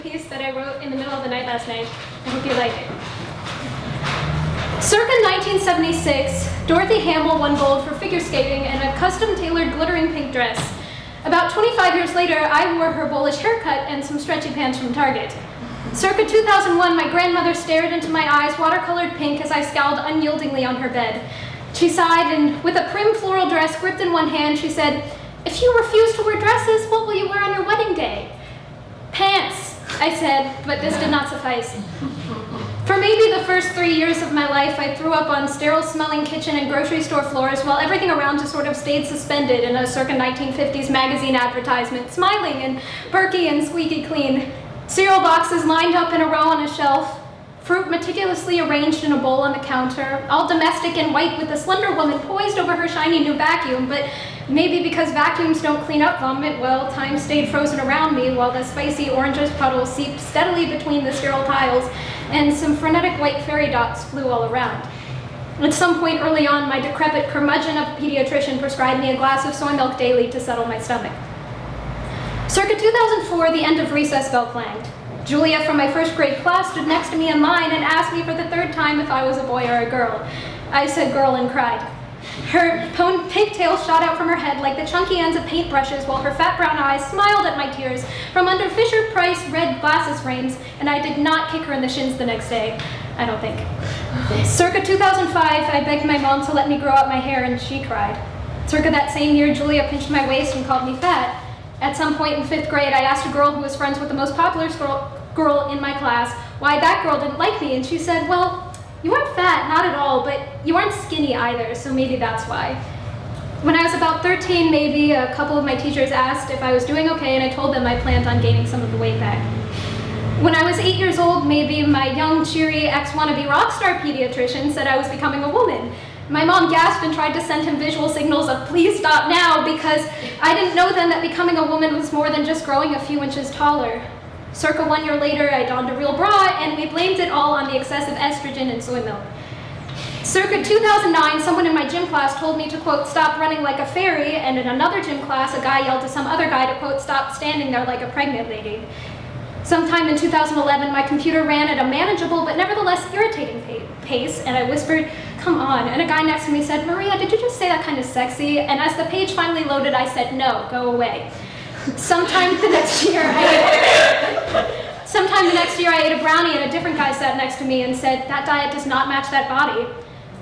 piece that I wrote in the middle of the night last night. I hope you like it. Circa 1976, Dorothy Hamill won gold for figure skating in a custom-tailored glittering pink dress. About 25 years later, I wore her bullish haircut and some stretchy pants from Target. Circa 2001, my grandmother stared into my eyes, watercolored pink, as I scowled unyieldingly on her bed. She sighed, and with a prim floral dress gripped in one hand, she said, "If you refuse to wear dresses, what will you wear on your wedding day?" "Pants," I said, but this did not suffice. For maybe the first 3 years of my life, I threw up on sterile-smelling kitchen and grocery store floors while everything around just sort of stayed suspended in a circa 1950s magazine advertisement, smiling and perky and squeaky clean. Cereal boxes lined up in a row on a shelf, fruit meticulously arranged in a bowl on the counter, all domestic and white with a slender woman poised over her shiny new vacuum, but maybe because vacuums don't clean up vomit, well, time stayed frozen around me while the spicy oranges puddles seeped steadily between the sterile tiles, and some frenetic white fairy dots flew all around. At some point early on, my decrepit curmudgeon of a pediatrician prescribed me a glass of soy milk daily to settle my stomach. Circa 2004, the end of recess bell clanged. Julia from my first grade class stood next to me in line and asked me for the third time if I was a boy or a girl. I said girl and cried. Her pigtail shot out from her head like the chunky ends of paintbrushes while her fat brown eyes smiled at my tears from under Fisher-Price red glasses frames, and I did not kick her in the shins the next day, I don't think. Circa 2005, I begged my mom to let me grow out my hair, and she cried. Circa that same year, Julia pinched my waist and called me fat. At some point in 5th grade, I asked a girl who was friends with the most popular girl in my class why that girl didn't like me, and she said, "Well, you aren't fat, not at all, but you aren't skinny either, so maybe that's why." When I was about 13, maybe, a couple of my teachers asked if I was doing okay, and I told them I planned on gaining some of the weight back. When I was 8 years old, maybe, my young, cheery, ex-wannabe rock star pediatrician said I was becoming a woman. My mom gasped and tried to send him visual signals of "please stop now," because I didn't know then that becoming a woman was more than just growing a few inches taller. Circa 1 year later, I donned a real bra, and we blamed it all on the excessive estrogen in soy milk. Circa 2009, someone in my gym class told me to, quote, "stop running like a fairy," and in another gym class, a guy yelled to some other guy to, quote, "stop standing there like a pregnant lady." Sometime in 2011, my computer ran at a manageable but nevertheless irritating pace, and I whispered, "Come on," and a guy next to me said, "Maria, did you just say that kind of sexy?" And as the page finally loaded, I said, "No, go away." Sometime the next year, I ate a brownie, and a different guy sat next to me and said, "That diet does not match that body."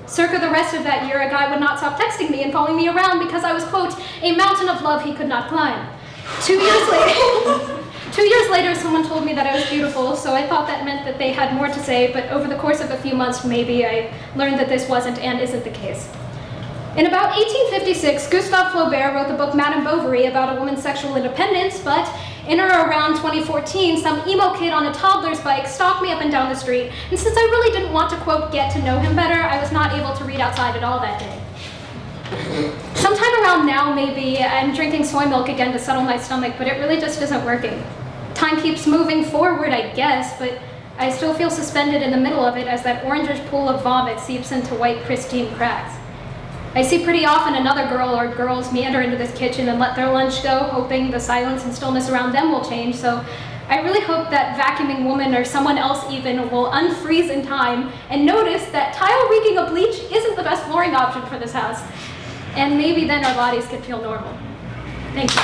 Circa the rest of that year, a guy would not stop texting me and following me around because I was, quote, "a mountain of love he could not climb." 2 years later, someone told me that I was beautiful, so I thought that meant that they had more to say, but over the course of a few months, maybe, I learned that this wasn't and isn't the case. In about 1856, Gustave Flaubert wrote the book Madame Bovary about a woman's sexual independence, but in or around 2014, some emo kid on a toddler's bike stalked me up and down the street, and since I really didn't want to, quote, "get to know him better," I was not able to read outside at all that day. Sometime around now, maybe, I'm drinking soy milk again to settle my stomach, but it really just isn't working. Time keeps moving forward, I guess, but I still feel suspended in the middle of it as that orangish pool of vomit seeps into white, pristine cracks. I see pretty often another girl or girls meander into this kitchen and let their lunch go, hoping the silence and stillness around them will change, so I really hope that vacuuming woman or someone else even will unfreeze in time and notice that tile reeking of bleach isn't the best flooring option for this house. And maybe then our bodies could feel normal. Thank you.